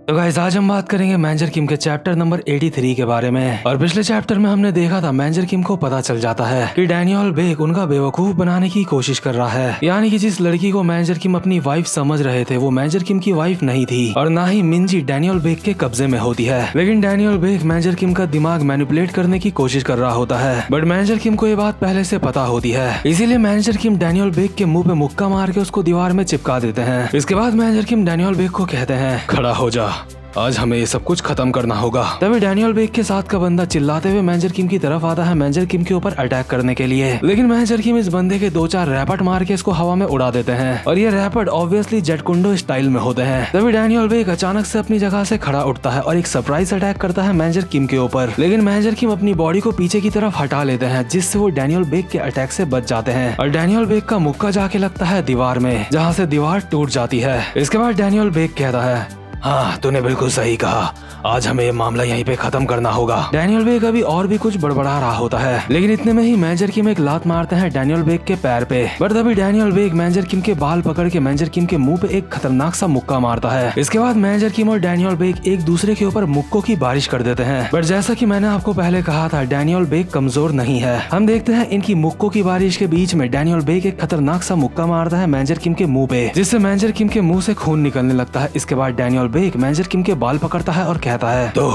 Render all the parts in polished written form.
तो गाइस आज हम बात करेंगे मैनेजर किम के चैप्टर नंबर 83 के बारे में। और पिछले चैप्टर में हमने देखा था मैनेजर किम को पता चल जाता है कि डैनियल बेक उनका बेवकूफ बनाने की कोशिश कर रहा है, यानी कि जिस लड़की को मैनेजर किम अपनी वाइफ समझ रहे थे वो मैनेजर किम की वाइफ नहीं थी और ना ही मिंजी डैनियल बेक के कब्जे में होती है। लेकिन डैनियल बेक मैनेजर किम का दिमाग मैनिपुलेट करने की कोशिश कर रहा होता है, बट मैनेजर किम को ये बात पहले से पता होती है। इसीलिए मैनेजर किम डैनियल बेक के मुंह पे मुक्का मार के उसको दीवार में चिपका देते हैं। इसके बाद मैनेजर किम डैनियल बेक को कहते हैं, खड़ा हो जा, आज हमें ये सब कुछ खत्म करना होगा। तभी डैनियल बेक के साथ का बंदा चिल्लाते हुए मैनेजर किम की तरफ आता है मैनेजर किम के ऊपर अटैक करने के लिए। लेकिन मैनेजर किम इस बंदे के 2-4 रैपट मार के इसको हवा में उड़ा देते हैं और ये रैपट ऑब्वियसली जेट कुंडो स्टाइल में होते हैं। तभी डैनियल बेक अचानक से अपनी जगह से खड़ा उठता है और एक सरप्राइज अटैक करता है मैनेजर किम के ऊपर। लेकिन मैनेजर किम अपनी बॉडी को पीछे की तरफ हटा लेते हैं जिससे वो डैनियल बेक के अटैक से बच जाते हैं और डैनियल बेक का मुक्का जाके लगता है दीवार में, जहाँ से दीवार टूट जाती है। इसके बाद डैनियल बेक कहता है, हाँ तूने बिल्कुल सही कहा, आज हमें ये मामला यहीं पे खत्म करना होगा। डैनियल बेक अभी और भी कुछ बड़बड़ा रहा होता है, लेकिन इतने में ही मैनेजर किम एक लात मारते हैं डैनियल बेक के पैर पे। बट तभी डैनियल बेक मैनेजर किम के बाल पकड़ के मैनेजर किम के मुंह पे एक खतरनाक सा मुक्का मारता है। इसके बाद मैनेजर किम और डैनियल बेक एक दूसरे के ऊपर मुक्कों की बारिश कर देते हैं। बट जैसा कि मैंने आपको पहले कहा था, डैनियल बेक कमजोर नहीं है। हम देखते हैं इनकी मुक्कों की बारिश के बीच में डैनियल बेक एक खतरनाक सा मुक्का मारता है मैनेजर किम के मुंह पे, जिससे मैनेजर किम के मुंह से खून निकलने लगता है। इसके बाद डैनियल बेक मैनेजर किम के बाल पकड़ता है और कहता है, तो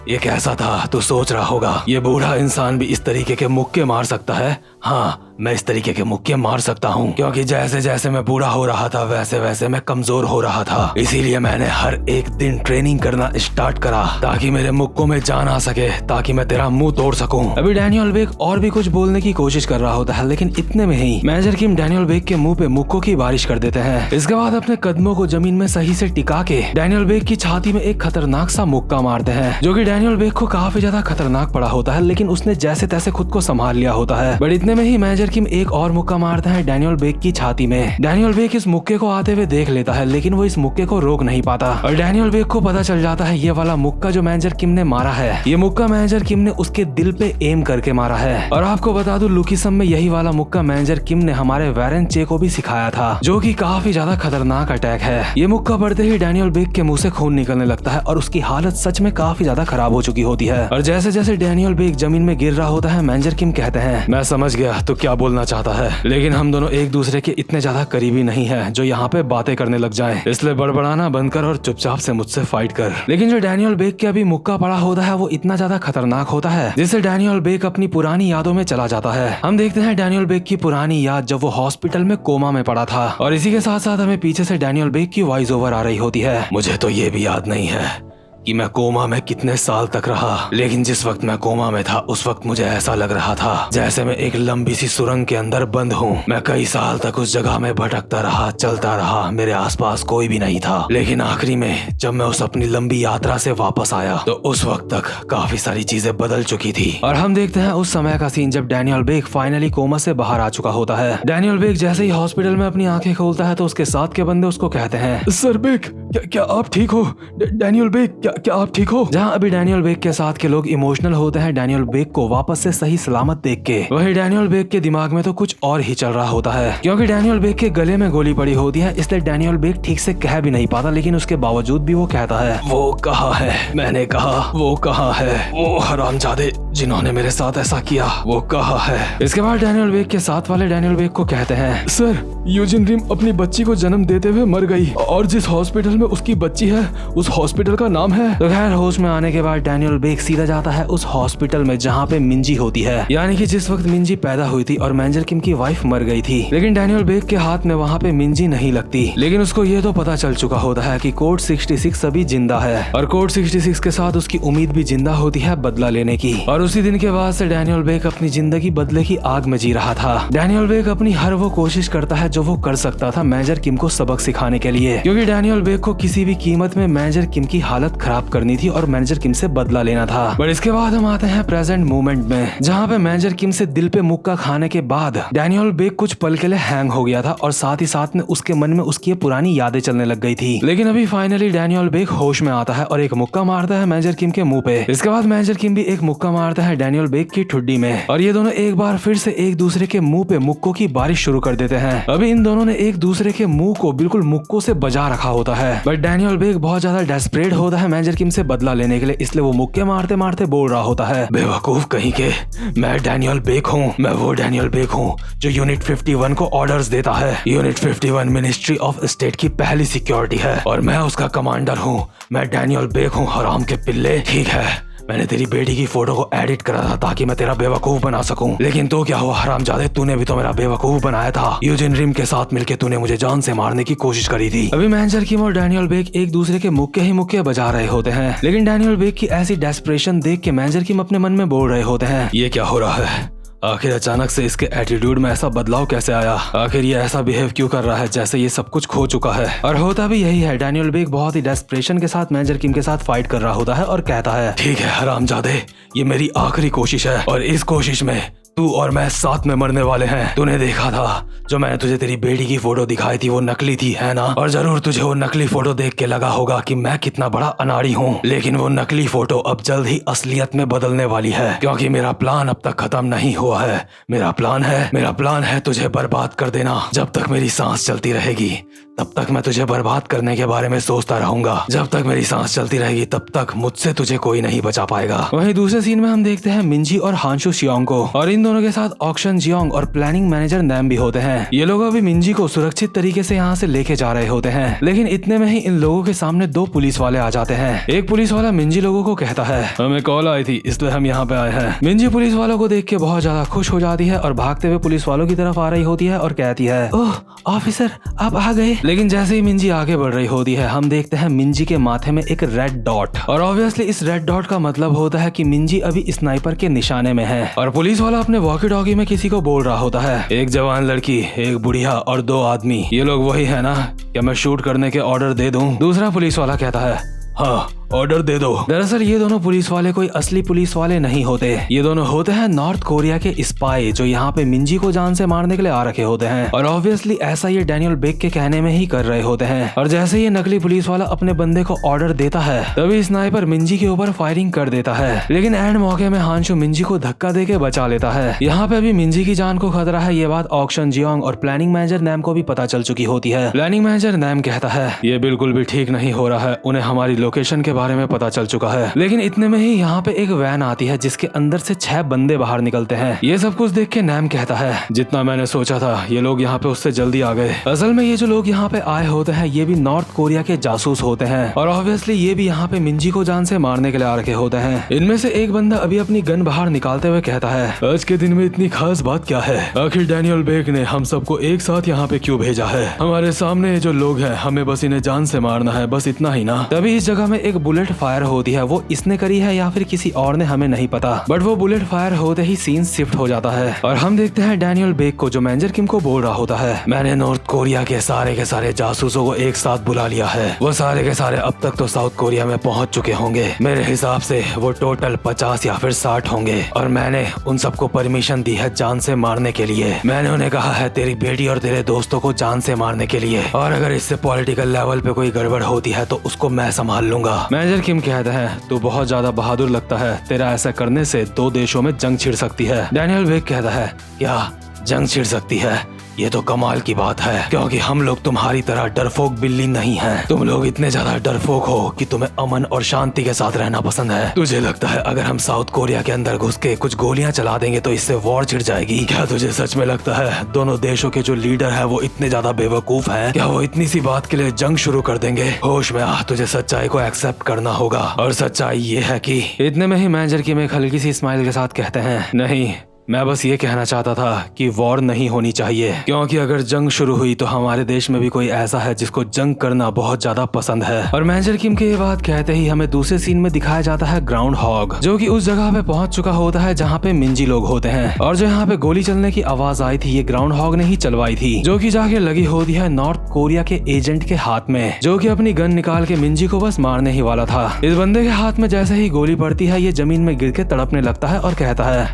ये कैसा था? तू सोच रहा होगा ये बूढ़ा इंसान भी इस तरीके के मुक्के मार सकता है? हाँ, मैं इस तरीके के मुक्के मार सकता हूँ, क्योंकि जैसे जैसे मैं बूढ़ा हो रहा था वैसे वैसे मैं कमजोर हो रहा था। इसीलिए मैंने हर एक दिन ट्रेनिंग करना स्टार्ट करा ताकि मेरे मुक्कों में जान आ सके, ताकि मैं तेरा मुंह तोड़ सकूं। अभी डैनियल बेक और भी कुछ बोलने की कोशिश कर रहा होता है, लेकिन इतने में ही मैनेजर किम डैनियल बेक के मुंह पे मुक्कों की बारिश कर देते हैं। इसके बाद अपने कदमों को जमीन में सही से टिका के डैनियल बेक की छाती में एक खतरनाक सा मुक्का मारते हैं, जो कि डैनियल बेक को काफी ज्यादा खतरनाक पड़ा होता है। लेकिन उसने जैसे तैसे खुद को संभाल लिया होता है। बट इतने में ही मैनेजर किम एक और मुक्का मारता है डैनियल बेक की छाती में। डैनियल बेक इस मुक्के को आते हुए देख लेता है, लेकिन वो इस मुक्के को रोक नहीं पाता और डैनियल बेक को पता चल जाता है ये वाला मुक्का जो मैनेजर किम ने मारा है, ये मुक्का मैनेजर किम ने उसके दिल पे एम करके मारा है। और आपको बता दूं, लुकिसम में यही वाला मुक्का मैनेजर किम ने हमारे वैरेन चे को भी सिखाया था, जो कि काफी ज्यादा खतरनाक अटैक है। ये मुक्का पड़ते ही डैनियल बेक के मुंह से खून निकलने लगता है और उसकी हालत सच में काफी ज्यादा खराब हो चुकी होती है। और जैसे जैसे डैनियल बेक जमीन में गिर रहा होता है, मैनेजर किम कहते हैं, मैं समझ गया तो क्या बोलना चाहता है, लेकिन हम दोनों एक दूसरे के इतने ज्यादा करीबी नहीं है जो यहाँ पे बातें करने लग जाएं। इसलिए बड़बड़ाना बंद कर और चुपचाप से मुझसे फाइट कर। लेकिन जो डैनियल बेक के अभी मुक्का पड़ा होता है वो इतना ज्यादा खतरनाक होता है जिससे डैनियल बेक अपनी पुरानी यादों में चला जाता है। हम देखते हैं डैनियल बेक की पुरानी याद जब वो हॉस्पिटल में कोमा में पड़ा था, और इसी के साथ साथ हमें पीछे से डैनियल बेक की वॉइस ओवर आ रही होती है, मुझे तो ये भी याद नहीं है कि मैं कोमा में कितने साल तक रहा, लेकिन जिस वक्त मैं कोमा में था उस वक्त मुझे ऐसा लग रहा था जैसे मैं एक लंबी सी सुरंग के अंदर बंद हूँ। मैं कई साल तक उस जगह में भटकता रहा, चलता रहा, मेरे आसपास कोई भी नहीं था। लेकिन आखिरी में जब मैं उस अपनी लंबी यात्रा से वापस आया तो उस वक्त तक काफी सारी चीजें बदल चुकी थी। और हम देखते हैं उस समय का सीन जब डैनियल बेक फाइनली कोमा से बाहर आ चुका होता है। डैनियल बेक जैसे ही हॉस्पिटल में अपनी आंखें खोलता है तो उसके साथ के बंदे उसको कहते हैं, सर बेक, क्या आप ठीक हो? डैनियल बेक, क्या आप ठीक हो? जहाँ अभी डैनियल बेक के साथ के लोग इमोशनल होते हैं डैनियल बेक को वापस से सही सलामत देख के, वही डैनियल बेक के दिमाग में तो कुछ और ही चल रहा होता है, क्योंकि डैनियल बेक के गले में गोली पड़ी होती है। इसलिए डैनियल बेक ठीक से कह भी नहीं पाता, लेकिन उसके बावजूद भी वो कहता है, वो कहाँ है? मैंने कहा वो कहाँ है? वो हरामजादे जिन्होंने मेरे साथ ऐसा किया, वो कहाँ है? इसके बाद डैनियल बेक के साथ वाले डैनियल बेक को कहते हैं, सर यूजिन रिम अपनी बच्ची को जन्म देते हुए मर गई और जिस हॉस्पिटल में उसकी बच्ची है उस हॉस्पिटल का नाम है। तो खैर होश में आने के बाद डैनियल बेक सीधा जाता है उस हॉस्पिटल में जहाँ पे मिंजी होती है, यानी कि जिस वक्त मिंजी पैदा हुई थी और मैनेजर किम की वाइफ मर गई थी। लेकिन डैनियल बेक के हाथ में वहाँ पे मिंजी नहीं लगती, लेकिन उसको ये तो पता चल चुका होता है कि कोड 66 अभी जिंदा है और कोड 66 के साथ उसकी उम्मीद भी जिंदा होती है बदला लेने की। और उसी दिन के बाद से डैनियल बेक अपनी जिंदगी बदले की आग में जी रहा था। डैनियल बेक अपनी हर वो कोशिश करता है जो वो कर सकता था मैनेजर किम को सबक सिखाने के लिए, क्योंकि डैनियल बेक को किसी भी कीमत में मैनेजर किम की हालत खराब करनी थी और मैनेजर किम से बदला लेना था। पर इसके बाद हम आते हैं प्रेजेंट मोमेंट में, जहाँ पे मैनेजर किम से दिल पे मुक्का खाने के बाद डैनियल बेक कुछ पल के लिए हैंग हो गया था और साथ ही साथ में उसके मन में उसकी पुरानी यादें चलने लग गई थी। लेकिन अभी फाइनली डैनियल बेक होश में आता है और एक मुक्का मारता है मैनेजर किम के मुंह पे। इसके बाद मैनेजर किम भी एक मुक्का मारता है डैनियल बेक की ठुड्डी में और ये दोनों एक बार फिर से एक दूसरे के मुंह पे मुक्कों की बारिश शुरू कर देते हैं। अभी इन दोनों ने एक दूसरे के मुंह को बिल्कुल मुक्कों से बजा रखा होता है बट डैनियल बेक बहुत ज्यादा डेस्परेट होता है मेजर किम से बदला लेने के लिए, इसलिए वो मुक्के मारते मारते बोल रहा होता है, बेवकूफ कहीं के, मैं डैनियल बेक हूँ, मैं वो डैनियल बेक हूँ जो यूनिट 51 को ऑर्डर्स देता है। यूनिट 51 मिनिस्ट्री ऑफ स्टेट की पहली सिक्योरिटी है और मैं उसका कमांडर हूँ। मैं डैनियल बेक हूँ, हराम के पिल्ले। ठीक है, मैंने तेरी बेटी की फोटो को एडिट करा था ताकि मैं तेरा बेवकूफ बना सकूं, लेकिन तो क्या हुआ हरामजादे, तूने भी तो मेरा बेवकूफ बनाया था। यूजिन रिम के साथ मिलके तूने मुझे जान से मारने की कोशिश करी थी। अभी मेजर किम और डैनियल बेक एक दूसरे के मुक्के ही मुक्के बजा रहे होते हैं, लेकिन डैनियल बेक की ऐसी डेस्परेशन देख के मेजर किम अपने मन में बोल रहे होते हैं, ये क्या हो रहा है? आखिर अचानक से इसके एटीट्यूड में ऐसा बदलाव कैसे आया? आखिर ये ऐसा बिहेव क्यों कर रहा है जैसे ये सब कुछ खो चुका है? और होता भी यही है, डैनियल बेक बहुत ही डेस्परेशन के साथ मेजर किम के साथ फाइट कर रहा होता है और कहता है, ठीक है हरामजादे, ये मेरी आखिरी कोशिश है और इस कोशिश में तू और मैं साथ में मरने वाले हैं। तूने देखा था जो मैंने तुझे तेरी बेटी की फोटो दिखाई थी वो नकली थी, है ना? और जरूर तुझे वो नकली फोटो देख के लगा होगा कि मैं कितना बड़ा अनाड़ी हूँ, लेकिन वो नकली फोटो अब जल्द ही असलियत में बदलने वाली है, क्योंकि मेरा प्लान अब तक खत्म नहीं हुआ है। मेरा प्लान है तुझे बर्बाद कर देना। जब तक मेरी सांस चलती रहेगी तब तक मैं तुझे बर्बाद करने के बारे में सोचता रहूंगा। जब तक मेरी सांस चलती रहेगी तब तक मुझसे तुझे कोई नहीं बचा पाएगा। वहीं दूसरे सीन में हम देखते हैं मिंजी और हांशु शियोंग को, और इन दोनों के साथ ऑक्शन जियोंग और प्लानिंग मैनेजर नैम भी होते हैं। ये लोग अभी मिंजी को सुरक्षित तरीके से यहाँ से लेके जा रहे होते हैं, लेकिन इतने में ही इन लोगों के सामने दो पुलिस वाले आ जाते हैं। एक पुलिस वाला मिंजी लोगों को कहता है, हमें कॉल आई थी इसलिए हम यहाँ पे आए हैं। मिंजी पुलिस वालों को देख के बहुत ज्यादा खुश हो जाती है और भागते हुए पुलिस वालों की तरफ आ रही होती है और कहती है, ओह ऑफिसर आप आ गए। लेकिन जैसे ही मिंजी आगे बढ़ रही होती है हम देखते हैं मिंजी के माथे में एक रेड डॉट, और ऑब्वियसली इस रेड डॉट का मतलब होता है कि मिंजी अभी स्नाइपर के निशाने में है। और पुलिस वाला अपने वॉकी टॉकी में किसी को बोल रहा होता है, एक जवान लड़की, एक बुढ़िया और दो आदमी, ये लोग वही है ना? क्या मैं शूट करने के ऑर्डर दे दूं? दूसरा पुलिस वाला कहता है, हाँ ऑर्डर दे दो। दरअसल ये दोनों पुलिस वाले कोई असली पुलिस वाले नहीं होते, ये दोनों होते हैं नॉर्थ कोरिया के स्पाई जो यहाँ पे मिंजी को जान से मारने के लिए आ रखे होते हैं, और ऑब्वियसली ऐसा ये डैनियल बेक के कहने में ही कर रहे होते हैं। और जैसे ये नकली पुलिस वाला अपने बंदे को ऑर्डर देता है तभी स्नाइपर मिंजी के ऊपर फायरिंग कर देता है, लेकिन एंड मौके में हांशु मिंजी को धक्का दे के बचा लेता है। यहाँ पे अभी मिंजी की जान को खतरा है, ये बात ऑक्शन जियोंग और प्लानिंग मैनेजर नैम को भी पता चल चुकी होती है। प्लानिंग मैनेजर नैम कहता है, ये बिल्कुल भी ठीक नहीं हो रहा है, उन्हें हमारी लोकेशन के बारे में पता चल चुका है। लेकिन इतने में ही यहाँ पे एक वैन आती है जिसके अंदर से 6 बंदे बाहर निकलते हैं। ये सब कुछ देख के नैम कहता है, जितना मैंने सोचा था ये लोग यहाँ पे उससे जल्दी आ गए। असल में ये जो लोग यहाँ पे आए होते हैं ये भी नॉर्थ कोरिया के जासूस होते हैं, और ऑब्वियसली ये भी यहाँ पे मिंजी को जान से मारने के लिए आ रखे होते हैं। इनमें से एक बंदा अभी अपनी गन बाहर निकालते हुए कहता है, आज के दिन में इतनी खास बात क्या है? आखिर डैनियल बेक ने हम सबको एक साथ यहाँ पे क्यों भेजा है? हमारे सामने जो लोग हैं हमें बस इन्हें जान से मारना है, बस इतना ही ना? तभी इस जगह में एक बुलेट फायर होती है, वो इसने करी है या फिर किसी और ने हमें नहीं पता, बट वो बुलेट फायर होते ही सीन शिफ्ट हो जाता है और हम देखते हैं डैनियल बेक को जो मेजर किम को बोल रहा होता है, मैंने नॉर्थ कोरिया के सारे जासूसों को एक साथ बुला लिया है। वो सारे के सारे अब तक तो साउथ कोरिया में पहुंच चुके होंगे, मेरे हिसाब से वो टोटल 50 या फिर 60 होंगे, और मैंने उन सबको परमिशन दी है जान से मारने के लिए। मैंने उन्हें कहा है तेरी बेटी और तेरे दोस्तों को जान से मारने के लिए, और अगर इससे पॉलिटिकल लेवल पे कोई गड़बड़ होती है तो उसको मैं संभाल लूंगा। मेजर किम कहता है, तू बहुत ज्यादा बहादुर लगता है, तेरा ऐसा करने से 2 देशों में जंग छिड़ सकती है। डैनियल बेक कहता है, क्या जंग छिड़ सकती है? ये तो कमाल की बात है, क्योंकि हम लोग तुम्हारी तरह डरपोक बिल्ली नहीं हैं। तुम लोग इतने ज्यादा डरपोक हो कि तुम्हें अमन और शांति के साथ रहना पसंद है। तुझे लगता है अगर हम साउथ कोरिया के अंदर घुस के कुछ गोलियां चला देंगे तो इससे वॉर छिड़ जाएगी? क्या तुझे सच में लगता है दोनों देशों के जो लीडर है वो इतने ज्यादा बेवकूफ है? क्या वो इतनी सी बात के लिए जंग शुरू कर देंगे? होश में आ, तुझे सच्चाई को एक्सेप्ट करना होगा, और सच्चाई ये है कि इतने में ही मैनेजर की में हल्की सी स्माइल के साथ कहते हैं, नहीं मैं बस ये कहना चाहता था कि वॉर नहीं होनी चाहिए, क्योंकि अगर जंग शुरू हुई तो हमारे देश में भी कोई ऐसा है जिसको जंग करना बहुत ज्यादा पसंद है। और मेजर किम के ये बात कहते ही हमें दूसरे सीन में दिखाया जाता है ग्राउंड हॉग, जो कि उस जगह पे पहुंच चुका होता है जहाँ पे मिंजी लोग होते हैं, और जो यहाँ पे गोली चलने की आवाज आई थी ये ग्राउंड हॉग ने ही चलवाई थी, जो कि जाके लगी होती है नॉर्थ कोरिया के एजेंट के हाथ में, जो कि अपनी गन निकाल के मिंजी को बस मारने ही वाला था। इस बंदे के हाथ में जैसे ही गोली पड़ती है ये जमीन में गिर के तड़पने लगता है और कहता है,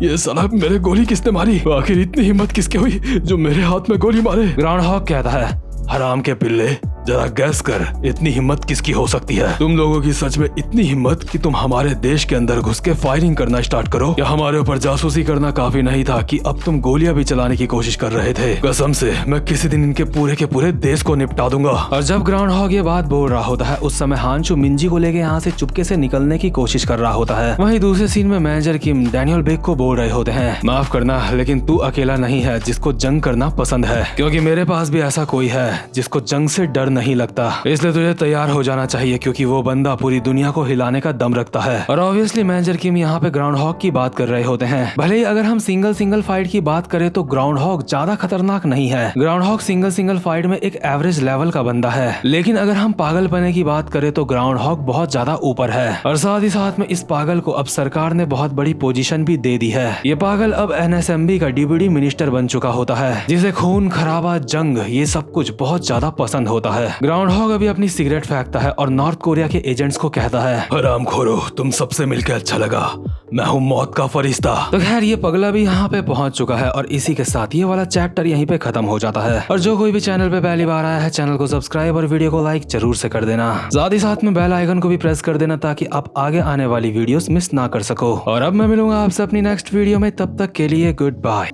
ये साला मेरे गोली किसने मारी? आखिर इतनी हिम्मत किसके हुई जो मेरे हाथ में गोली मारे? ग्राउंड हॉग कहता है, हराम के पिल्ले, जरा गैस कर, इतनी हिम्मत किसकी हो सकती है? तुम लोगों की सच में इतनी हिम्मत कि तुम हमारे देश के अंदर घुस के फायरिंग करना स्टार्ट करो? या हमारे ऊपर जासूसी करना काफी नहीं था कि अब तुम गोलियां भी चलाने की कोशिश कर रहे थे? कसम से मैं किसी दिन इनके पूरे के पूरे देश को निपटा दूंगा। और जब ग्राउंड हॉग ये बात बोल रहा होता है उस समय हानचू मिंजी को लेके यहाँ से चुपके से निकलने की कोशिश कर रहा होता है। वहीं दूसरे सीन में मैनेजर किम डैनियल बेक को बोल रहे होते हैं, माफ करना लेकिन तू अकेला नहीं है जिसको जंग करना पसंद है, क्योंकि मेरे पास भी ऐसा कोई है जिसको जंग से डर नहीं लगता। इसलिए तुझे तैयार हो जाना चाहिए क्योंकि वो बंदा पूरी दुनिया को हिलाने का दम रखता है। और ऑब्वियसली मैनेजर किम यहाँ पे ग्राउंड हॉग की बात कर रहे होते हैं। भले ही अगर हम सिंगल फाइट की बात करें तो ग्राउंड हॉग ज्यादा खतरनाक नहीं है। ग्राउंड हॉग सिंगल फाइट में एक एवरेज लेवल का बंदा है, लेकिन अगर हम पागलपने की बात करें तो ग्राउंड हॉग बहुत ज्यादा ऊपर है। और साथ ही साथ में इस पागल को अब सरकार ने बहुत बड़ी पोजीशन भी दे दी है। ये पागल अब NSMB का डिप्टी मिनिस्टर बन चुका होता है, जिसे खून खराबा जंग ये सब कुछ बहुत ज्यादा पसंद होता है। ग्राउंड हॉग अभी अपनी सिगरेट फेंकता है और नॉर्थ कोरिया के एजेंट्स को कहता है, हरामखोरो, तुम सबसे मिलकर अच्छा लगा, मैं हूँ मौत का फरिश्ता। तो खैर ये पगला भी यहाँ पे पहुंच चुका है और इसी के साथ ये वाला चैप्टर यहीं पे खत्म हो जाता है। और जो कोई भी चैनल पे पहली बार आया है चैनल को सब्सक्राइब और वीडियो को लाइक जरूर से कर देना। साथ ही साथ में बेल आइकन को भी प्रेस कर देना ताकि आप आगे आने वाली वीडियोस मिस ना कर सको। और अब मैं मिलूंगा आपसे अपनी नेक्स्ट वीडियो में, तब तक के लिए गुड बाय।